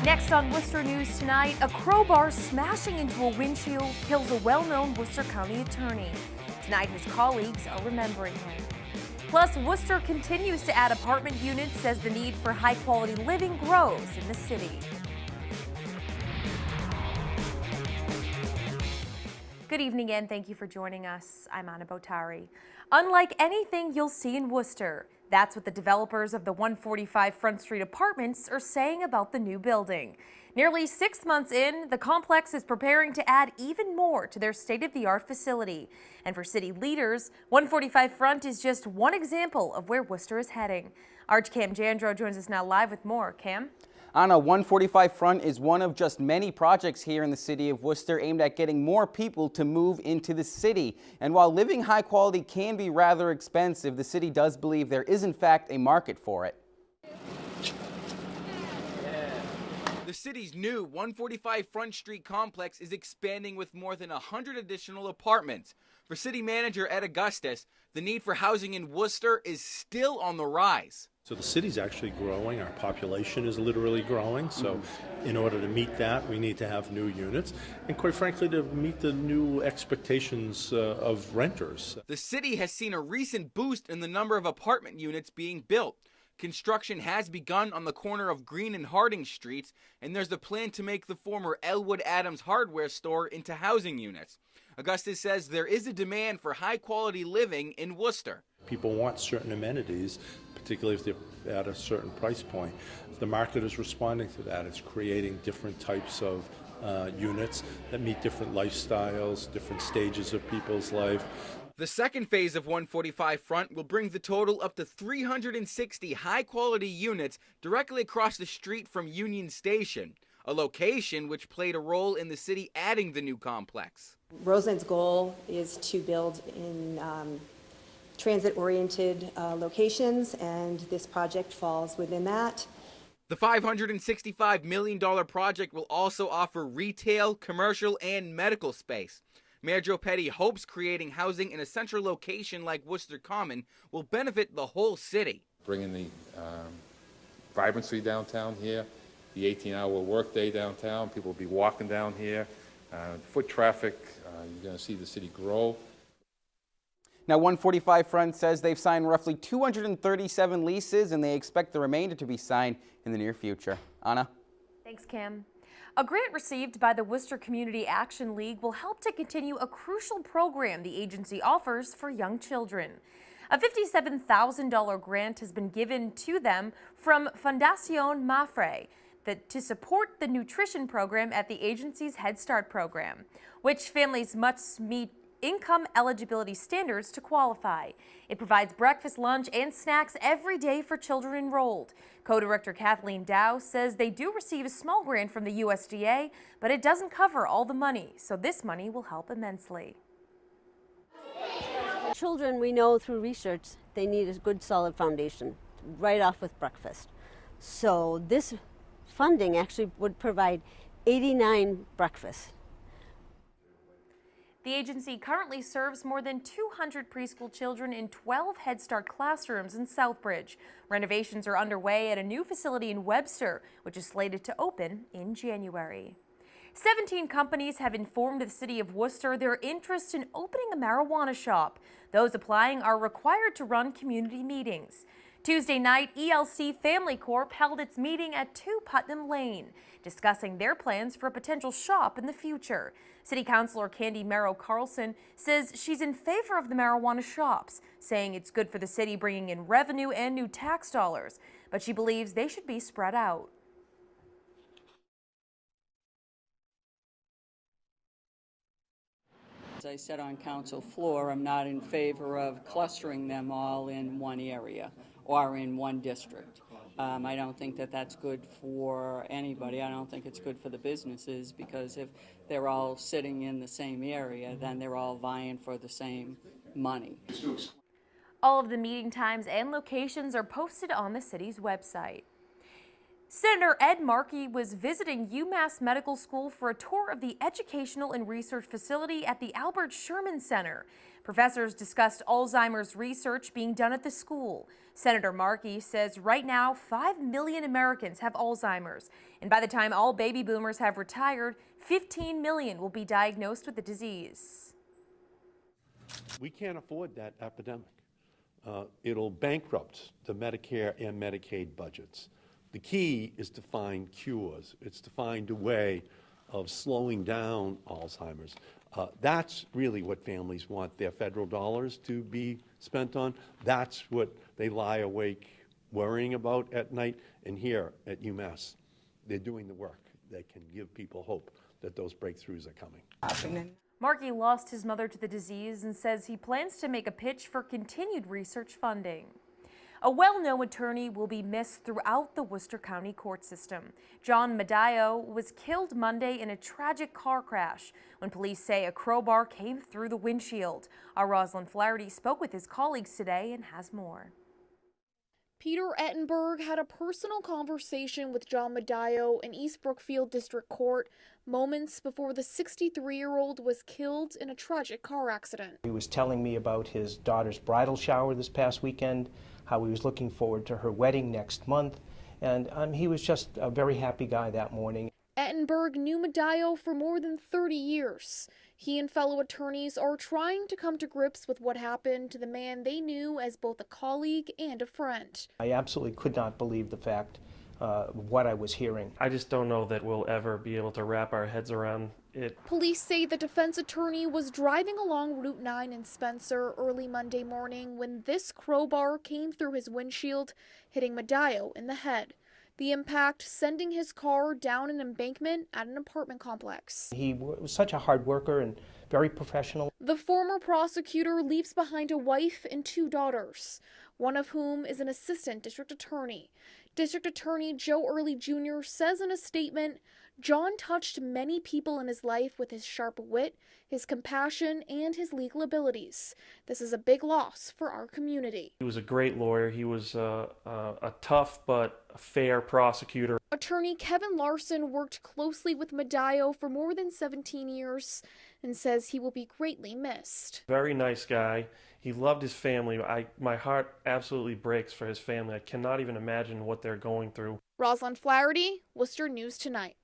Next on Worcester News tonight, a crowbar smashing into a windshield kills a well-known Worcester County attorney. Tonight, his colleagues are remembering him. Plus, Worcester continues to add apartment units as the need for high-quality living grows in the city. Good evening and thank you for joining us. I'm Anna Botari. Unlike anything you'll see in Worcester, that's what the developers of the 145 Front Street apartments are saying about the new building. Nearly 6 months in, the complex is preparing to add even more to their state-of-the-art facility. And for city leaders, 145 Front is just one example of where Worcester is heading. Arch Cam Jandro joins us now live with more. Cam? Anna, 145 Front is one of just many projects here in the city of Worcester aimed at getting more people to move into the city. And while living high quality can be rather expensive, the city does believe there is in fact a market for it. The city's new 145 Front Street complex is expanding with more than 100 additional apartments. For city manager Ed Augustus, the need for housing in Worcester is still on the rise. So the city's actually growing, our population is literally growing, so in order to meet that, we need to have new units, and quite frankly, to meet the new expectations of renters. The city has seen a recent boost in the number of apartment units being built. Construction has begun on the corner of Green and Harding Streets, and there's the plan to make the former Elwood Adams hardware store into housing units. Augustus says there is a demand for high-quality living in Worcester. People want certain amenities, particularly if they're at a certain price point. The market is responding to that. It's creating different types of units that meet different lifestyles, different stages of people's life. The second phase of 145 Front will bring the total up to 360 high-quality units directly across the street from Union Station, a location which played a role in the city adding the new complex. Roseland's goal is to build in transit-oriented locations, and this project falls within that. The $565 million project will also offer retail, commercial, and medical space. Mayor Joe Petty hopes creating housing in a central location like Worcester Common will benefit the whole city. Bringing the vibrancy downtown here, the 18-hour workday downtown, people will be walking down here, foot traffic, you're going to see the city grow. Now, 145 Front says they've signed roughly 237 leases and they expect the remainder to be signed in the near future. Anna? Thanks, Cam. A grant received by the Worcester Community Action League will help to continue a crucial program the agency offers for young children. A $57,000 grant has been given to them from Fundación Mafre to support the nutrition program at the agency's Head Start program, which families must meet income eligibility standards to qualify. It provides breakfast, lunch, and snacks every day for children enrolled. Co-director Kathleen Dow says they do receive a small grant from the USDA, but it doesn't cover all the money, so this money will help immensely. Children, we know through research, they need a good solid foundation right off with breakfast. So this funding actually would provide 89 breakfasts. The agency currently serves more than 200 preschool children in 12 Head Start classrooms in Southbridge. Renovations are underway at a new facility in Webster, which is slated to open in January. 17 companies have informed the city of Worcester their interest in opening a marijuana shop. Those applying are required to run community meetings. Tuesday night, ELC Family Corp held its meeting at 2 Putnam Lane, discussing their plans for a potential shop in the future. City Councilor Candy Merrow Carlson says she's in favor of the marijuana shops, saying it's good for the city bringing in revenue and new tax dollars, but she believes they should be spread out. As I said on council floor, I'm not in favor of clustering them all in one area or in one district. I don't think that that's good for anybody. I don't think it's good for the businesses, because if they're all sitting in the same area, then they're all vying for the same money. All of the meeting times and locations are posted on the city's website. Senator Ed Markey was visiting UMass Medical School for a tour of the Educational and Research Facility at the Albert Sherman Center. Professors discussed Alzheimer's research being done at the school. Senator Markey says right now 5 million Americans have Alzheimer's, and by the time all baby boomers have retired, 15 million will be diagnosed with the disease. We can't afford that epidemic. It'll bankrupt the Medicare and Medicaid budgets. The key is to find cures. It's to find a way of slowing down Alzheimer's. That's really what families want their federal dollars to be spent on. That's what they lie awake worrying about at night. And here at UMass, they're doing the work that can give people hope that those breakthroughs are coming. Markey lost his mother to the disease and says he plans to make a pitch for continued research funding. A well-known attorney will be missed throughout the Worcester County court system. John Madaio was killed Monday in a tragic car crash when police say a crowbar came through the windshield. Our Rosalind Flaherty spoke with his colleagues today and has more. Peter Ettenberg had a personal conversation with John Madaio in East Brookfield District Court moments before the 63-year-old was killed in a tragic car accident. He was telling me about his daughter's bridal shower this past weekend, how he was looking forward to her wedding next month, and he was just a very happy guy that morning. Ettenberg knew Madaio for more than 30 years. He and fellow attorneys are trying to come to grips with what happened to the man they knew as both a colleague and a friend. I absolutely could not believe the fact what I was hearing. I just don't know that we'll ever be able to wrap our heads around it. Police say the defense attorney was driving along Route 9 in Spencer early Monday morning when this crowbar came through his windshield, hitting Madaio in the head. The impact sending his car down an embankment at an apartment complex. He was such a hard worker and very professional. The former prosecutor leaves behind a wife and 2 daughters, one of whom is an assistant district attorney. District Attorney Joe Early Jr. says in a statement, John touched many people in his life with his sharp wit, his compassion, and his legal abilities. This is a big loss for our community. He was a great lawyer. He was a tough but fair prosecutor. Attorney Kevin Larson worked closely with Madaio for more than 17 years and says he will be greatly missed. Very nice guy. He loved his family. My heart absolutely breaks for his family. I cannot even imagine what they're going through. Rosalind Flaherty, Worcester News Tonight.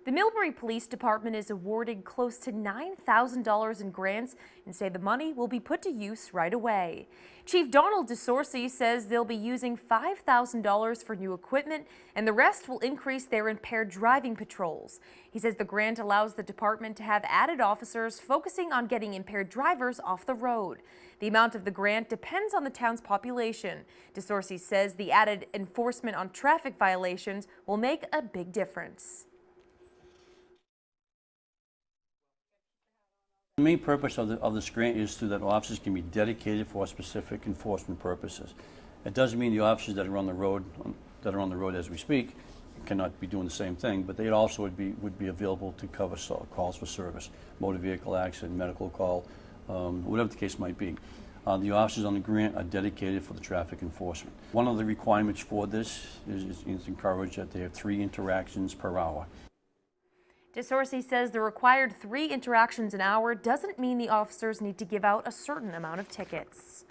The Millbury Police Department is awarded close to $9,000 in grants and say the money will be put to use right away. Chief Donald DeSorcy says they'll be using $5,000 for new equipment and the rest will increase their impaired driving patrols. He says the grant allows the department to have added officers focusing on getting impaired drivers off the road. The amount of the grant depends on the town's population. DeSorcy says the added enforcement on traffic violations will make a big difference. The main purpose of this grant is so that officers can be dedicated for specific enforcement purposes. It doesn't mean the officers that are on the road as we speak cannot be doing the same thing, but they also would be available to cover calls for service, motor vehicle accident, medical call, whatever the case might be. The officers on the grant are dedicated for the traffic enforcement. One of the requirements for this is encouraged that they have 3 interactions per hour. DeSorcy says the required 3 interactions an hour doesn't mean the officers need to give out a certain amount of tickets.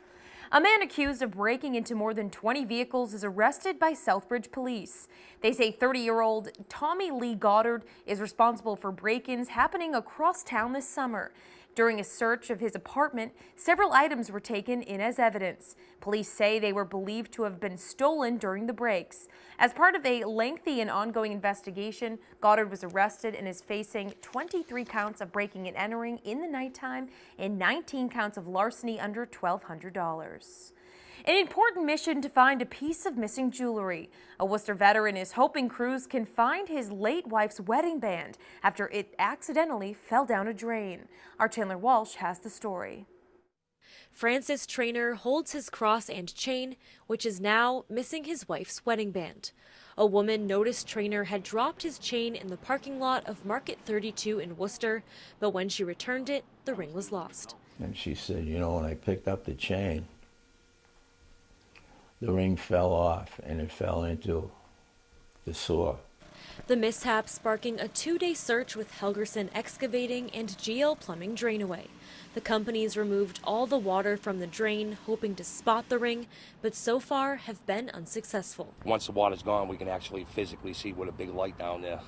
A man accused of breaking into more than 20 vehicles is arrested by Southbridge police. They say 30-year-old Tommy Lee Goddard is responsible for break-ins happening across town this summer. During a search of his apartment, several items were taken in as evidence. Police say they were believed to have been stolen during the breaks. As part of a lengthy and ongoing investigation, Goddard was arrested and is facing 23 counts of breaking and entering in the nighttime and 19 counts of larceny under $1,200. An important mission to find a piece of missing jewelry. A Worcester veteran is hoping crews can find his late wife's wedding band after it accidentally fell down a drain. Our Chandler Walsh has the story. Francis Traynor holds his cross and chain, which is now missing his wife's wedding band. A woman noticed Traynor had dropped his chain in the parking lot of Market 32 in Worcester, but when she returned it, the ring was lost. And she said, you know, when I picked up the chain, the ring fell off and it fell into the sewer. The mishap sparking a 2-day search with Helgerson Excavating and GL Plumbing drain away. The companies removed all the water from the drain, hoping to spot the ring, but so far have been unsuccessful. Once the water's gone, we can actually physically see with a big light down there.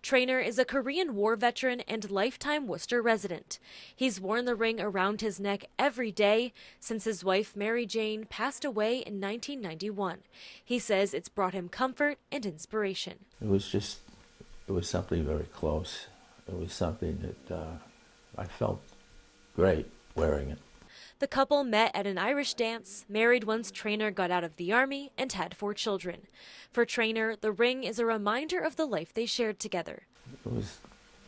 Trainer is a Korean War veteran and lifetime Worcester resident. He's worn the ring around his neck every day since his wife Mary Jane passed away in 1991. He says it's brought him comfort and inspiration. It was something very close. It was something that I felt great wearing it. The couple met at an Irish dance, married once Trainer got out of the Army, and had 4 children. For Trainer, the ring is a reminder of the life they shared together. It was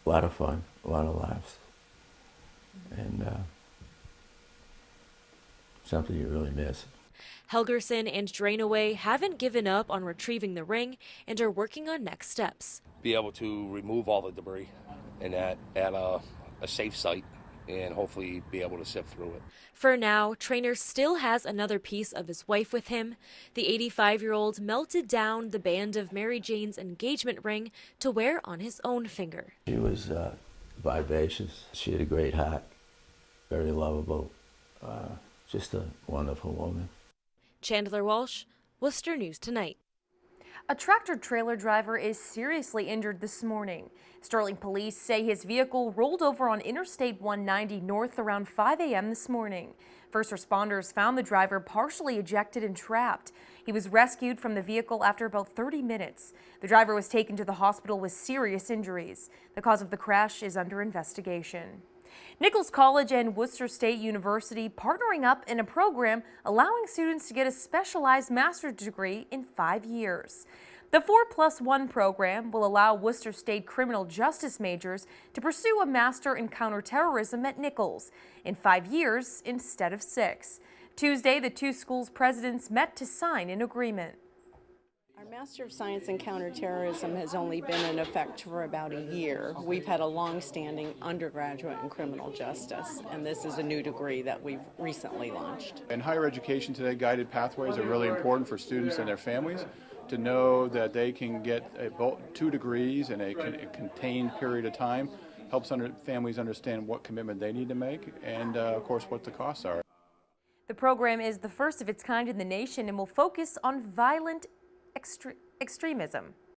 a lot of fun, a lot of laughs, and something you really miss. Helgerson and Drainaway haven't given up on retrieving the ring and are working on next steps. Be able to remove all the debris and at a safe site and hopefully be able to sift through it. For now, Trainer still has another piece of his wife with him. The 85-year-old melted down the band of Mary Jane's engagement ring to wear on his own finger. She was vivacious. She had a great heart, very lovable, just a wonderful woman. Chandler Walsh, Worcester News Tonight. A tractor-trailer driver is seriously injured this morning. Sterling police say his vehicle rolled over on Interstate 190 North around 5 a.m. this morning. First responders found the driver partially ejected and trapped. He was rescued from the vehicle after about 30 minutes. The driver was taken to the hospital with serious injuries. The cause of the crash is under investigation. Nichols College and Worcester State University partnering up in a program allowing students to get a specialized master's degree in 5 years. The 4+1 program will allow Worcester State criminal justice majors to pursue a master in counterterrorism at Nichols in 5 years instead of 6. Tuesday, the 2 schools' presidents met to sign an agreement. Our Master of Science in Counterterrorism has only been in effect for about a year. We've had a long-standing undergraduate in criminal justice, and this is a new degree that we've recently launched. In higher education today, guided pathways are really important for students and their families to know that they can get 2 degrees in a contained period of time. Helps families understand what commitment they need to make and, of course, what the costs are. The program is the first of its kind in the nation and will focus on violent extremism.